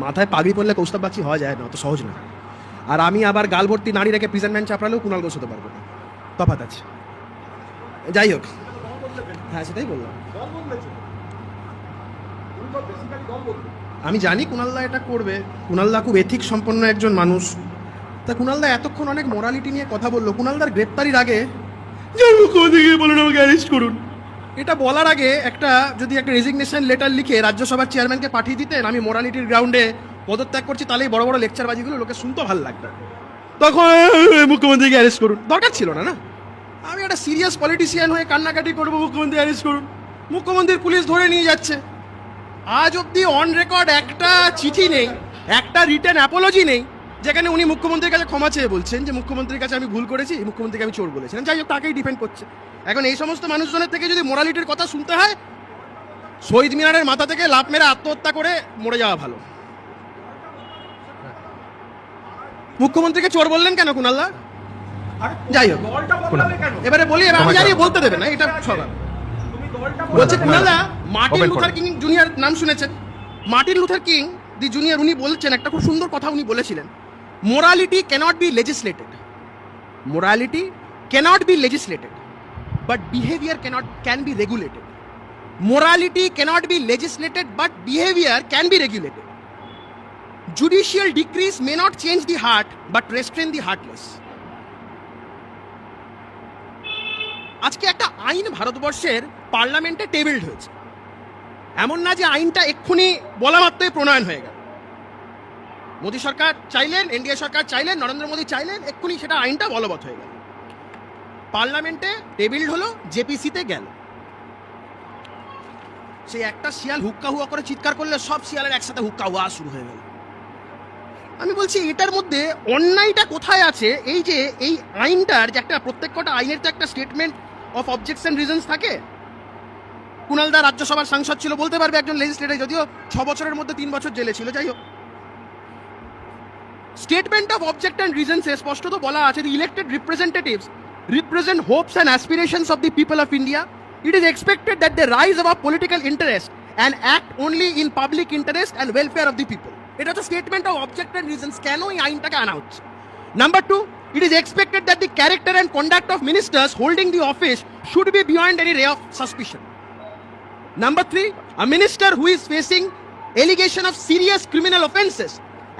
মাথায় পাগড়ি পরলে কৌস্তব বাগচি হওয়া যায় না, অত সহজ না। আর আমি আবার গাল ভর্তি নারী রেখে প্রিজন ভ্যান চাপড়ালেও কুণাল ঘোষ হতে পারবো না, তফাৎ আছে। যাই হোক, হ্যাঁ সেটাই বললাম। আমি জানি কুণালদা এটা করবে, কুণালদা খুব এথিক সম্পন্ন একজন মানুষ। তা কুণালদা এতক্ষণ অনেক মোরালিটি নিয়ে কথা বললো। কুণালদার গ্রেপ্তারির আগে মুখ্যমন্ত্রীকে বলুন আমাকে অ্যারেস্ট করুন, এটা বলার আগে যদি একটা রেজিগনেশন লেটার লিখে রাজ্যসভার চেয়ারম্যানকে পাঠিয়ে দিতেন, আমি মোরালিটির গ্রাউন্ডে পদত্যাগ করছি, তাহলেই বড় বড় লেকচারবাজিগুলো লোকে শুনতে ভালো লাগবে। তখন মুখ্যমন্ত্রীকে অ্যারেস্ট করুন দরকার ছিল না। না, আমি একটা সিরিয়াস পলিটিশিয়ান হয়ে কান্নাকাটি করবো মুখ্যমন্ত্রী অ্যারেস্ট করুন, মুখ্যমন্ত্রীর পুলিশ ধরে নিয়ে যাচ্ছে। আজ অব্দি অন রেকর্ড একটা চিঠি নেই, একটা রিটেন অ্যাপোলজি নেই যেখানে উনি মুখ্যমন্ত্রীর কাছে ক্ষমা চেয়ে বলছেন যে মুখ্যমন্ত্রীর কাছে আমি ভুল করেছি, মুখ্যমন্ত্রীকে আমি চোর বলেছিলাম। যাই হোক, তাকেই ডিফেন্ড করছে। এখন এই সমস্ত মানুষজনের থেকে যদি মোরালিটির কথা শুনতে হয়, শহীদ মিনারের মাথা থেকে লাফ মেরে আত্মহত্যা করে মরে যাওয়া ভালো। মুখ্যমন্ত্রীকে চোর বললেন কেন কুণালদা? যাই হোক, এবারে বলি, এবার আমি জানি বলতে দেবে না, এটা স্বভাব। বলছে কুণালদা মার্টিন লুথার কিং জুনিয়র নাম শুনেছেন? Martin Luther King the Junior, উনি বলছেন একটা খুব সুন্দর কথা উনি বলেছিলেন, morality cannot be legislated, morality cannot be legislated but behavior can be regulated. Morality cannot be legislated but behavior can be regulated. Judicial decrees may not change the heart but restrain the heartless. আজকে একটা আইন ভারতবর্ষের পার্লামেন্টে টেবিলড হয়েছে, এমন না যে আইনটা এক্ষুনি বলা মাত্রই প্রণয়ন হয়ে গেল। মোদী সরকার চাইলেন, এনডিএ সরকার চাইলেন, নরেন্দ্র মোদী চাইলেন, এক্ষুনি সেটা আইনটা বলবৎ হয়ে গেল। পার্লামেন্টে টেবিলড হলো, জেপিসিতে গেল, সেই একটা শিয়াল হুক্কা হুয়া করে চিৎকার করলে সব শিয়ালের একসাথে হুক্কা হুয়া শুরু হয়ে গেল। আমি বলছি এটার মধ্যে অন্যায়টা কোথায় আছে? এই যে এই আইনটার যে একটা, প্রত্যেকটা আইনের তো একটা স্টেটমেন্ট অফ অবজেকশন রিজনস থাকে। কুণালদা রাজ্যসভার সাংসদ ছিল, বলতে পারবে একজন লেজিসলেটর, যদিও 6 বছরের মধ্যে 3 বছর জেলে ছিল। যাই হোক, স্টেটমেন্ট অফ অবজেক্ট অ্যান্ড রিজনসে স্পষ্টত বলা আছে, the elected representatives represent hopes and aspirations of the people of India. It is expected that they rise above political interest and act only in public interest and welfare of the people. It is a statement of object and reasons. Can we aina ke announce? Number 2, it is expected that the character and conduct of ministers holding the office should be beyond any ray of suspicion. Number 3, a minister who is facing allegation of serious criminal offences,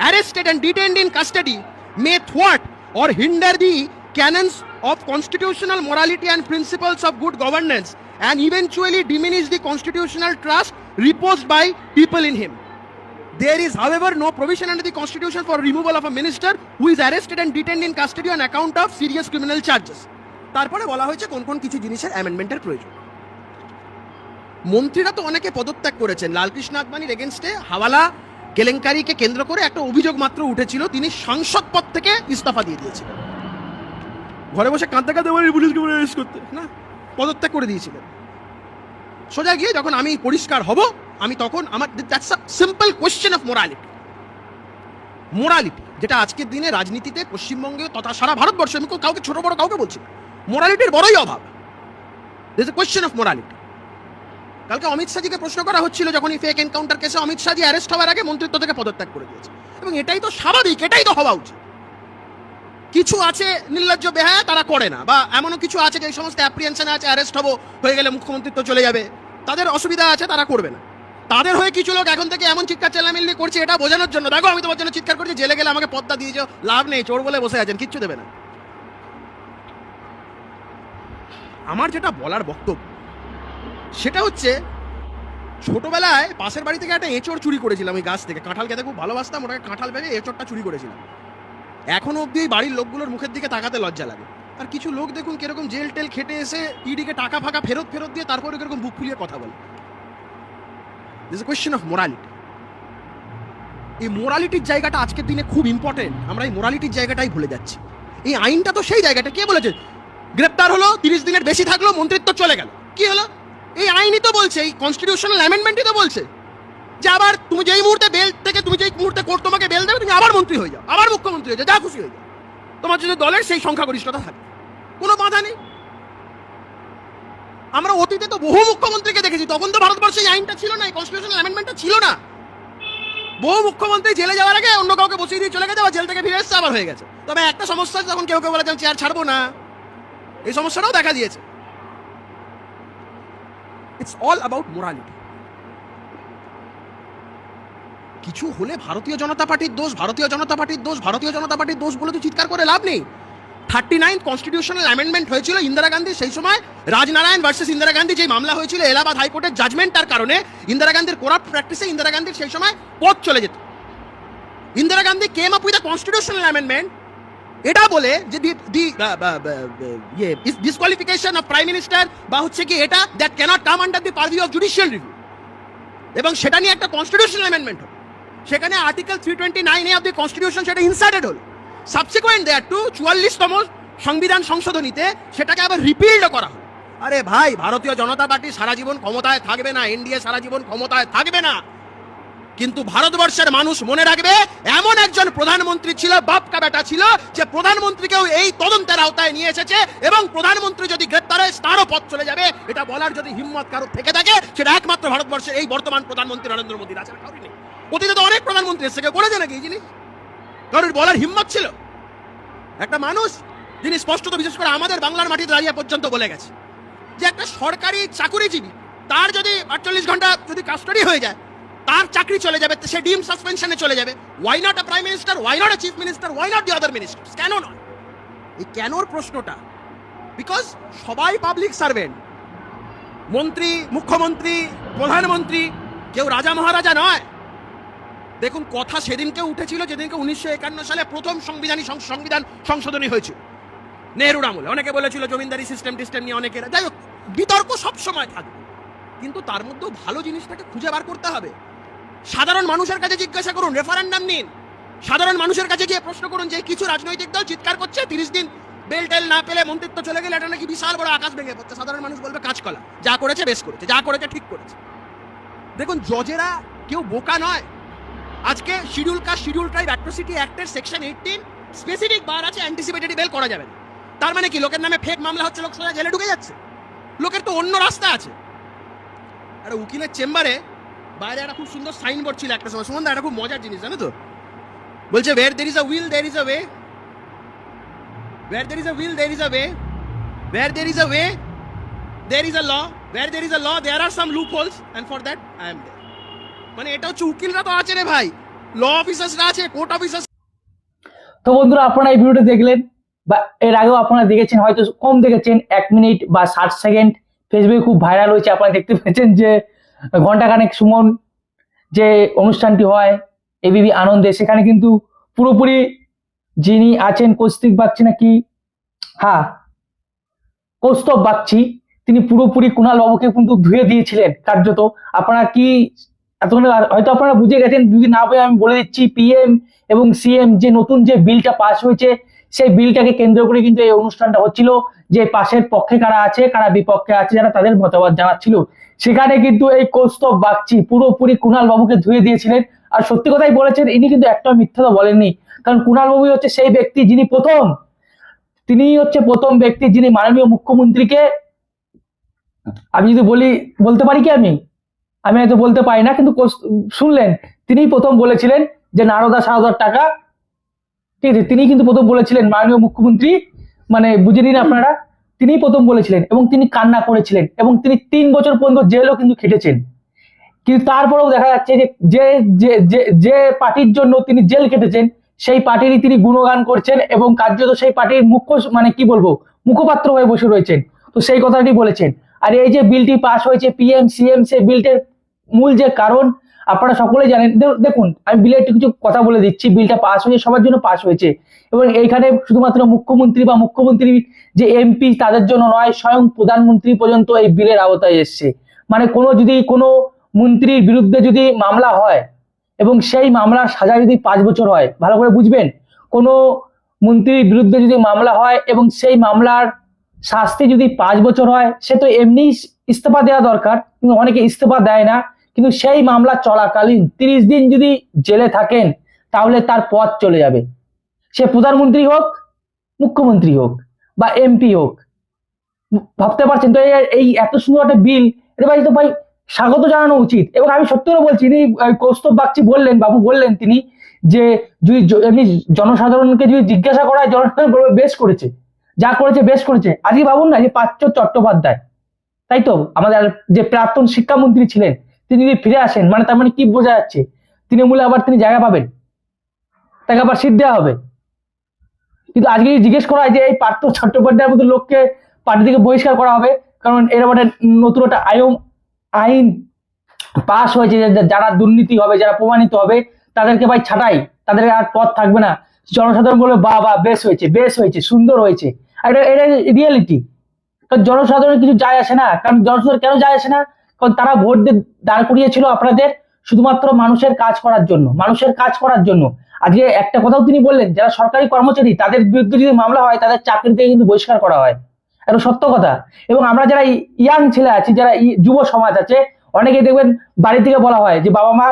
arrested and detained in custody, may thwart or hinder the canons of constitutional morality and principles of good governance and eventually diminish the constitutional trust reposed by people in him. There is, however, no provision under the constitution for removal of a minister who is arrested and detained in custody on account of serious criminal charges. তারপরে বলা হয়েছে কোন কোন কিছু জিনিসের অ্যামেন্ডমেন্টের প্রয়োজন। মন্ত্রীরা তো অনেকে পদত্যাগ করেছেন। লালকৃষ্ণ আদবানির এগেনস্টে হাওয়ালা কেলেঙ্কারিকে কেন্দ্র করে একটা অভিযোগ মাত্র উঠেছিল, তিনি সাংসদ পদ থেকে ইস্তফা দিয়ে দিয়েছিলেন। ঘরে বসে কাঁদতে কাঁদতে বলে পুলিশকে অ্যারেস্ট করতে, না, পদত্যাগ করে দিয়েছিলেন। সোজা গিয়ে যখন আমি পরিষ্কার হব, আমি তখন আমার, that's a simple question of morality. Morality যেটা আজকের দিনে রাজনীতিতে পশ্চিমবঙ্গে তথা সারা ভারতবর্ষে, আমি কাউকে ছোট বড় কাউকে বলছি, মোরালিটির বড়ই অভাব। This a question of morality. কালকে অমিত শাহজিকে প্রশ্ন করা হচ্ছিল, যখন এই ফেক এনকাউন্টার কেসে অমিত শাহজি অ্যারেস্ট হওয়ার আগে মন্ত্রিত্ব থেকে পদত্যাগ করে দিয়েছে, এবং এটাই তো স্বাভাবিক, এটাই তো হওয়া উচিত। কিছু আছে নির্লজ্জ বেহায়া, তারা করে না, বা এমনও কিছু আছে যে সমস্ত অ্যাপ্রিহেনশন আছে, অ্যারেস্ট হবো, হয়ে গেলে মুখ্যমন্ত্রিত্ব চলে যাবে, তাদের অসুবিধা আছে, তারা করবে না। তাদের হয়ে কিছু লোক এখন থেকে এমন চিৎকার চেল্লামিল্লি করছে এটা বোঝানোর জন্য, দেখো আমি তোমার জন্য চিৎকার করছি, জেলে গেলে আমাকে পদ্মা দিয়েছো, লাভ নেই, চোর বলে বসে আছেন, কিচ্ছু দেবে না। আমার যেটা বলার বক্তব্য সেটা হচ্ছে, ছোটবেলায় পাশের বাড়ি থেকে একটা এঁচড় চুরি করেছিলাম, ওই গাছ থেকে। কাঁঠাল খেতে খুব ভালোবাসতাম, ওটাকে কাঁঠাল ভেবে এঁচড়টা চুরি করেছিলাম। এখনো অব্দি বাড়ির লোকগুলোর মুখের দিকে তাকাতে লজ্জা লাগে। আর কিছু লোক দেখুন কিরকম জেল টেল খেটে এসে ইডিকে টাকা ফাঁকা ফেরত দিয়ে তারপরে কিরকম বুক ফুলিয়ে কথা বলে। This a question of morality. এই মোরালিটির জায়গাটা আজকের দিনে খুব ইম্পর্টেন্ট, আমরা এই মোরালিটির জায়গাটাই ভুলে যাচ্ছি। এই আইনটা তো সেই জায়গাটা, কে বলেছে গ্রেপ্তার হলো 30 দিনের বেশি থাকলো মন্ত্রিত্ব চলে গেল, কি হলো? এই আইনই তো বলছে, এই কনস্টিটিউশনাল অ্যামেন্ডমেন্টই তো বলছে যে আবার তুমি যেই মুহূর্তে বেল থেকে, তুমি যেই মুহূর্তে কোর্ট তোমাকে বেল দেবে, তুমি আবার মন্ত্রী হয়ে যাও, আবার মুখ্যমন্ত্রী হয়ে যাও, যা খুশি হয়ে যাও, তোমার যদি দলের সেই সংখ্যাগরিষ্ঠতা থাকে, কোনো বাধা নেই। আমরা অতীতে তো বহু মুখ্যমন্ত্রীকে দেখেছি, তখন তো ভারতবর্ষে এই আইনটা ছিল না, এই কনস্টিটিউশনাল অ্যামেন্ডমেন্টটা ছিল না। বহু মুখ্যমন্ত্রী জেলে যাওয়ার আগে অন্য কাউকে বসিয়ে দিয়ে চলে গেছে, আবার জেল থেকে ফিরে এসছে আবার হয়ে গেছে। তবে একটা সমস্যা, তখন কেউ কেউ বলে যে চেয়ার ছাড়বো না, এই সমস্যাটাও দেখা দিয়েছে। It's all about morality. কিছু হলে ভারতীয় জনতা পার্টির দোষ, ভারতীয় জনতা পার্টির দোষ, ভারতীয় জনতা পার্টির দোষ বলে তো চিৎকার করে লাভ নেই। 39 কনস্টিটিউশনাল অ্যামেন্ডমেন্ট হয়েছিল ইন্দিরা গান্ধী, সেই সময় রাজনারায়ণ ভার্সেস ইন্দিরা গান্ধী যে মামলা হয়েছিল এলাহাবাদ হাইকোর্টের জাজমেন্টটার কারণে, ইন্দিরা গান্ধীর করাপ্ট প্র্যাকটিসে ইন্দিরা গান্ধীর সেই সময় পদ চলে যেত। Indira Gandhi came up with a constitutional amendment, এটা বলে যে ডিসকোয়ালিফিকেশন অফ প্রাইম মিনিস্টার বা হচ্ছে কি এটা that cannot come under the purview of judicial review, এবং সেটা নিয়ে একটা কনস্টিটিউশনাল অ্যামেন্ডমেন্ট হলো। সেখানে article 329A of the constitution সেটা ইনসার্টেড হলো। সাবসিকুয়েন্ট দেয়ার টু 44তম সংবিধান সংশোধনীতে সেটাকে আবার রিপিলড করা হলো। আরে ভাই, ভারতীয় জনতা পার্টি সারা জীবন ক্ষমতায় থাকবে না, এনডিএ সারা জীবন ক্ষমতায় থাকবে না, কিন্তু ভারতবর্ষের মানুষ মনে রাখবে এমন একজন প্রধানমন্ত্রী ছিল, বাপকা বেটা ছিল, যে প্রধানমন্ত্রীকেও এই তদন্তের আওতায় নিয়ে এসেছে, এবং প্রধানমন্ত্রী যদি গ্রেপ্তার হয় তারও পথ চলে যাবে। এটা বলার যদি হিম্মত কারো থেকে থাকে, সেটা একমাত্র ভারতবর্ষের এই বর্তমান প্রধানমন্ত্রী নরেন্দ্র মোদীর আছে, কারোর নেই। অতীতে তো অনেক প্রধানমন্ত্রী এসে কেউ করেছে নাকি এই জিনিস? কারোর বলার হিম্মত ছিল? একটা মানুষ যিনি স্পষ্টত, বিশেষ করে আমাদের বাংলার মাটিতে দাঁড়িয়ে পর্যন্ত বলে গেছে যে একটা সরকারি চাকুরিজীবী, তার যদি 48 ঘন্টা যদি কাস্টাডি হয়ে যায়, তার চাকরি চলে যাবে, সে ডিম সাসপেনশনে চলে যাবে। Why not a prime minister, why not a chief minister, why not the other ministers? কেন নয়? এই কেনর প্রশ্নটা, বিকজ সবাই পাবলিক সার্ভেন্ট, মন্ত্রী, মুখ্যমন্ত্রী, প্রধানমন্ত্রী, কেউ রাজা মহারাজা নয়। দেখুন, কথা সেদিনকে উঠেছিল যেদিনকে 1951 সালে প্রথম সংবিধান সংশোধনী হয়েছিল নেহরুর আমলে। অনেকে বলেছিল জমিদারি সিস্টেম নিয়ে অনেকের, যাই হোক, বিতর্ক সব সময় থাকবে, কিন্তু তার মধ্যেও ভালো জিনিসটাকে খুঁজে বার করতে হবে। সাধারণ মানুষের কাছে জিজ্ঞাসা করুন, রেফারেন্ডাম নিন, সাধারণ মানুষের কাছে গিয়ে প্রশ্ন করুন যে কিছু রাজনৈতিক দল চিৎকার করছে 30 দিন বেল টেল না পেলে মন্ত্রিত্ব চলে গেলে এটা নাকি বিশাল বড় আকাশ ভেঙে পড়ছে। সাধারণ মানুষ বলবে কাঁচকলা, যা করেছে বেশ করেছে, যা করেছে ঠিক করেছে। দেখুন, জজেরা কেউ বোকা নয়। আজকে schedule caste schedule tribe atrocity অ্যাক্টের সেকশন 18 স্পেসিফিক বার আছে অ্যান্টিসিপেটেড বেল করা যাবে না। তার মানে কি, লোকের নামে ফেক মামলা হচ্ছে, লোক সোজা জেলে ঢুকে যাচ্ছে? লোকের তো অন্য রাস্তা আছে। আরে উকিলের চেম্বারে বাইরে একটা খুব সুন্দর সাইনবোর্ড ছিল একটা সময়, সুমন দা, এটা খুব মজার জিনিস জানো তো? বলছে where there is a will there is a way, where there is a will there is a way, where there is a way there is a law, where there is a law there are some loopholes, and for that I am there. মানে এটা হচ্ছে, উকিলরা তো আছে রে ভাই, ল অফিসার্সরা আছে, court officers. তো বন্ধুরা, আপনারা এই ভিডিওটা দেখলেন বা এর আগেও আপনারা দেখেছেন, হয়তো কম দেখেছেন, 1 মিনিট বা 60 সেকেন্ড ফেসবুকে খুব ভাইরাল হয়েছে। আপনারা দেখতে পেয়েছেন যে ঘন্টাখানেক সুমন যে অনুষ্ঠানটি হয় এবিপি আনন্দে, সেখানে কিন্তু পুরোপুরি যিনি আছেন কৌস্তুভ বাগচি নাকি, হ্যাঁ কৌস্তব বাগচি, তিনি পুরোপুরি কুণাল বাবুকে কিন্তু ধুয়ে দিয়েছিলেন কার্যত। আপনারা কি এতক্ষণ হয়তো আপনারা বুঝে গেছেন, যদি না পেয়ে আমি বলে দিচ্ছি, পিএম এবং সিএম যে নতুন যে বিলটা পাস হয়েছে, সেই বিলটাকে কেন্দ্র করে কিন্তু এই অনুষ্ঠানটা হচ্ছিল। যে পাশের পক্ষে কারা আছে, কারা বিপক্ষে আছে, যারা তাদের মতামত জানাচ্ছিল, সেখানে কিন্তু এই কৌস্তব বাগচি পুরোপুরি কুণাল বাবুকে ধুয়ে দিয়েছিলেন। আর সত্যি কথাই বলেছেন, ইনি কিন্তু একটা মিথ্যা তো বলেননি, কারণ কুণাল বাবুই হচ্ছে সেই ব্যক্তি যিনি প্রথম ব্যক্তি যিনি মাননীয় মুখ্যমন্ত্রীকে, আমি যদি বলতে পারি কি, আমি হয়তো বলতে পারি না, কিন্তু শুনলেন, তিনি প্রথম বলেছিলেন যে নারদা সারদার টাকা, ঠিক আছে, তিনি কিন্তু প্রথম বলেছিলেন, মাননীয় মুখ্যমন্ত্রী, মানে বুঝে নিন আপনারা, তিনি প্রথম বলেছিলেন এবং তিনি কান্না করেছিলেন এবং তিনি 3 বছর পর্যন্ত জেলও কিন্তু খেটেছেন। কিন্তু তারপরেও দেখা যাচ্ছে যে যে যে যে পার্টির জন্য তিনি জেল কেটেছেন, সেই পার্টিরই তিনি গুণগান করছেন এবং কার্যত সেই পার্টির মুখপাত্র হয়ে বসে রয়েছেন। তো সেই কথাটি বলেছেন। আর এই যে বিলটি পাস হয়েছে পিএম সিএম, সেই বিলটির মূল যে কারণ আপনারা সকলেই জানেন। দেখুন, আমি বিলের কিছু কথা বলে দিচ্ছি। বিলটা পাস হয়েছে, সবার জন্য পাস হয়েছে, এবং এইখানে শুধুমাত্র মুখ্যমন্ত্রী বা মুখ্যমন্ত্রী যে এমপি তাদের জন্য নয়, স্বয়ং প্রধানমন্ত্রী পর্যন্ত এই বিলের আওতায় এসছে। মানে কোনো মন্ত্রীর বিরুদ্ধে যদি মামলা হয় এবং সেই মামলার সাজা যদি 5 বছর হয়, ভালো করে বুঝবেন, কোনো মন্ত্রীর বিরুদ্ধে যদি মামলা হয় এবং সেই মামলার শাস্তি যদি 5 বছর হয়, সে তো এমনি ইস্তফা দেওয়া দরকার, কিন্তু অনেকে ইস্তফা দেয় না। কিন্তু সেই মামলা চলাকালীন 30 দিন যদি জেলে থাকেন, তাহলে তার পদ চলে যাবে, সে প্রধানমন্ত্রী হোক, মুখ্যমন্ত্রী হোক বা এমপি হোক। ভাবতে পারছেন তো? এই এত সুন্দর একটা বিল, এটা ভাই স্বাগত জানানো উচিত। এবং আমি সত্যি করে বলছি, তিনি কৌস্তব বাগচি বললেন, বাবু বললেন তিনি, যে যদি এমনি জনসাধারণকে যদি জিজ্ঞাসা করা হয়, জনসাধারণ বলবে বেশ করেছে, যা করেছে বেশ করেছে। আজকে ভাবুন না, যে পার্থ চট্টোপাধ্যায়, তাই তো, আমাদের যে প্রাক্তন শিক্ষামন্ত্রী ছিলেন, তিনি যদি ফিরে আসেন, মানে তার মানে কি বোঝা যাচ্ছে, তৃণমূলে আবার তিনি জায়গা পাবেন, তাকে আবার সিট দেওয়া হবে। কিন্তু আজকে যদি জিজ্ঞেস করা হয় যে এই পার্থ চট্টোপাধ্যায়ের মতো লোককে পার্টি থেকে বহিষ্কার করা হবে, কারণ এরকম একটা নতুন একটা আইন পাস হয়েছে, যারা দুর্নীতি হবে, যারা প্রমাণিত হবে, তাদেরকে ভাই ছাঁটাই, তাদের আর পথ থাকবে না। জনসাধারণ বলবে বাহ বাহ, বেশ হয়েছে, বেশ হয়েছে, সুন্দর হয়েছে। আর এটা রিয়েলিটি। কারণ জনসাধারণের কিছু যায় আসে না। কারণ জনসাধারণ কেন যায় আসে না? কারণ তারা ভোট দিয়ে দাঁড় করিয়েছিল আপনাদের শুধুমাত্র মানুষের কাজ করার জন্য, মানুষের কাজ করার জন্য। আজকে একটা কথাও তিনি বললেন, যারা সরকারি কর্মচারী তাদের বিরুদ্ধে যদি মামলা হয়, তাদের চাকরি থেকে কিন্তু বহিষ্কার করা হয়। এটা সত্য কথা। এবং আমরা যারা ইয়াং ছেলে আছি, যারা যুব সমাজ আছে, অনেকে দেখবেন বাড়ি থেকে বলা হয়, যে বাবা মা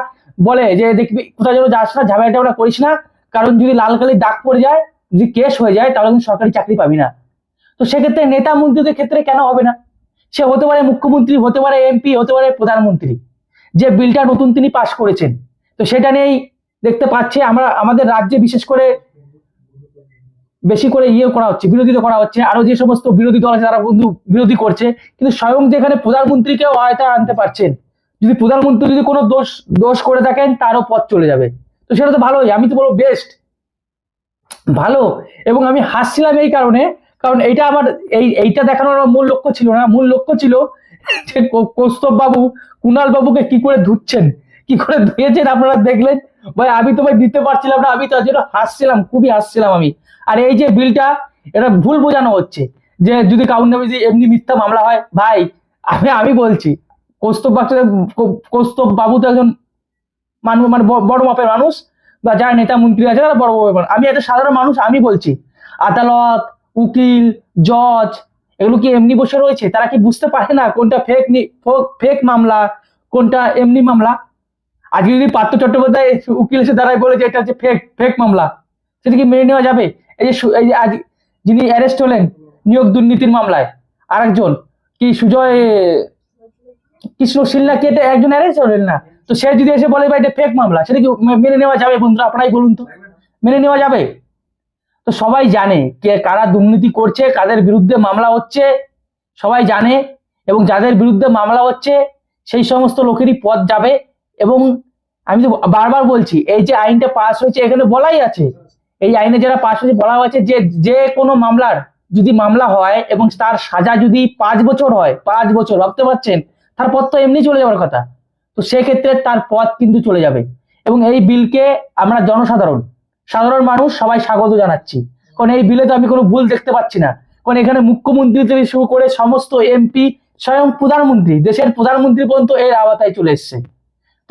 বলে যে দেখবি কোথাও যেন যাস না, ঝামেলা টামেলা করিস না, কারণ যদি লাল কালির দাগ পড়ে যায়, যদি কেস হয়ে যায়, তাহলে কিন্তু সরকারি চাকরি পাবি না। তো সেক্ষেত্রে নেতা মন্ত্রীদের ক্ষেত্রে কেন হবে না? সে হতে পারে মুখ্যমন্ত্রী, হতে পারে এমপি, হতে পারে প্রধানমন্ত্রী। যে বিলটা নতুন তিনি পাশ করেছেন, তো সেটা নিয়েই দেখতে পাচ্ছি আমরা আমাদের রাজ্যে বিশেষ করে বেশি করে করা হচ্ছে, বিরোধিতা করা হচ্ছে। আরো যে সমস্ত বিরোধী দল আছে তারা বন্ধু বিরোধী করছে, কিন্তু স্বয়ং যেখানে প্রধানমন্ত্রীকেও আয়তায় আনতে পারছেন, যদি প্রধানমন্ত্রী যদি কোনো দোষ করে থাকেন, তারও পথ চলে যাবে। তো সেটা তো ভালোই, আমি তো বলবো বেস্ট, ভালো। এবং আমি হাসছিলাম এই কারণে, কারণ এইটা আমার এইটা দেখানোর মূল লক্ষ্য ছিল না। মূল লক্ষ্য ছিল যে কৌস্তব বাবু কুণাল বাবুকে কি করে ধুচ্ছেন, কি করে ধুয়েছেন আপনারা দেখলেন। ভাই আমি তো ভাই দিতে পারছিলাম না, আমি তার জন্য হাসছিলাম, খুবই হাসছিলাম আমি। আর এই যে বিলটা, এটা ভুল বোঝানো হচ্ছে যে যদি কাউর নামে যে এমনি মিথ্যা মামলা হয়। ভাই আমি বলছি, কৌস্তব বাবু তো একজন মানুষ, মানে বড় মাপের মানুষ, বা যারা নেতা মন্ত্রী আছে তারা বড় মাপের মানুষ। আমি একটা সাধারণ মানুষ, আমি বলছি, আদালত, উকিল, জজ, এগুলো কি এমনি বসে রয়েছে? তারা কি বুঝতে পারে না কোনটা ফেক মামলা, কোনটা এমনি মামলা? আজকে যদি পার্থ চট্টোপাধ্যায় উকিল এসে দাঁড়ায় বলে যে এটা হচ্ছে ফেক মামলা, সেটা কি মেনে নেওয়া যাবে? এই যে আজ যিনি অ্যারেস্ট হলেন নিয়োগ দুর্নীতির মামলায়, আরেকজন কি সুজয় কৃষ্ণ সিনহা, কি এটা একজন অ্যারেস্ট হলেন না? তো সে যদি এসে বলে ভাই এটা ফেক মামলা, সেটা কি মেনে নেওয়া যাবে? বন্ধুরা আপনারাই বলুন তো, মেনে নেওয়া যাবে? তো সবাই জানে কে কারা দুর্নীতি করছে, কাদের বিরুদ্ধে মামলা হচ্ছে, সবাই জানে। এবং যাদের বিরুদ্ধে মামলা হচ্ছে সেই সমস্ত লোকেরই পথ যাবে। এবং আমি তো বারবার বলছি, এই যে আইনটা পাস হয়েছে, এখানে বলাই আছে, এই আইনে যারা পাস হয়েছে বলা হয়েছে যে যে কোনো মামলার যদি মামলা হয় এবং তার সাজা যদি 5 বছর হয়, 5 বছর, ভাবতে পারছেন, তার পথ তো এমনি চলে যাওয়ার কথা। তো সেক্ষেত্রে তার পথ কিন্তু চলে যাবে। এবং এই বিলকে আমরা সাধারণ মানুষ সবাই স্বাগত জানাচ্ছি। কারণ এই বিলে তো আমি কোনো ভুল দেখতে পাচ্ছি না। কারণ এখানে মুখ্যমন্ত্রী থেকে শুরু করে সমস্ত এমপি, স্বয়ং প্রধানমন্ত্রী, দেশের প্রধানমন্ত্রী পর্যন্ত এর আওতায় চলে এসছে।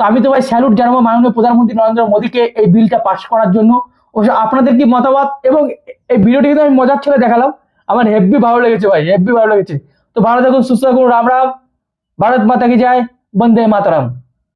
তো আমি তো ভাই স্যালুট জানাবো মাননীয় প্রধানমন্ত্রী নরেন্দ্র মোদীকে এই বিলটা পাস করার জন্য। অবশ্য আপনাদের কি মতামত? এবং এই ভিডিওটি কিন্তু আমি মজার ছেলে দেখালাম, আমার হেব্বি ভালো লেগেছে ভাই, হেব্বি ভালো লেগেছে। তো ভালো থাকুন, সুস্থ থাকুন, রাম রাম, ভারত মাতা কি জয়, বন্দে মাতরম।